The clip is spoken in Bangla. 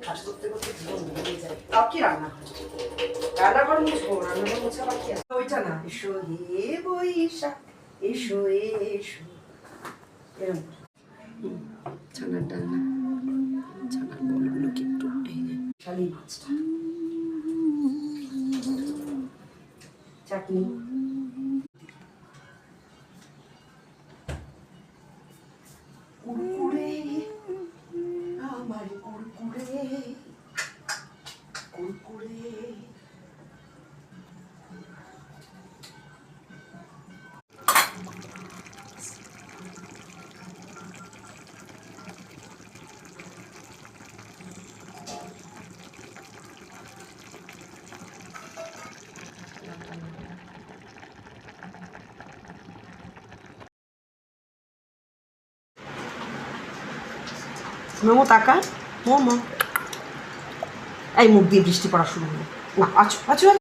কাজ করতে করতে জীবন বেরিয়ে যায়। তাও কি রান্নাঘর মুছবো, রান্নাঘর মুছা বাকি আছে। ওইটা না, এসো হে বৈশাখ এসো এসো, এরকম। ছানার ডালনা, ছানার বলগুলো কিন্তু এই যে শালি মাছটা, চাটনি, কুরকুরে আমার কুরকুরে কুরকুরে। মোমো তাকা, মোমো এই মুখ দিয়ে বৃষ্টি পড়া শুরু হলো। না আছো আছো আছো।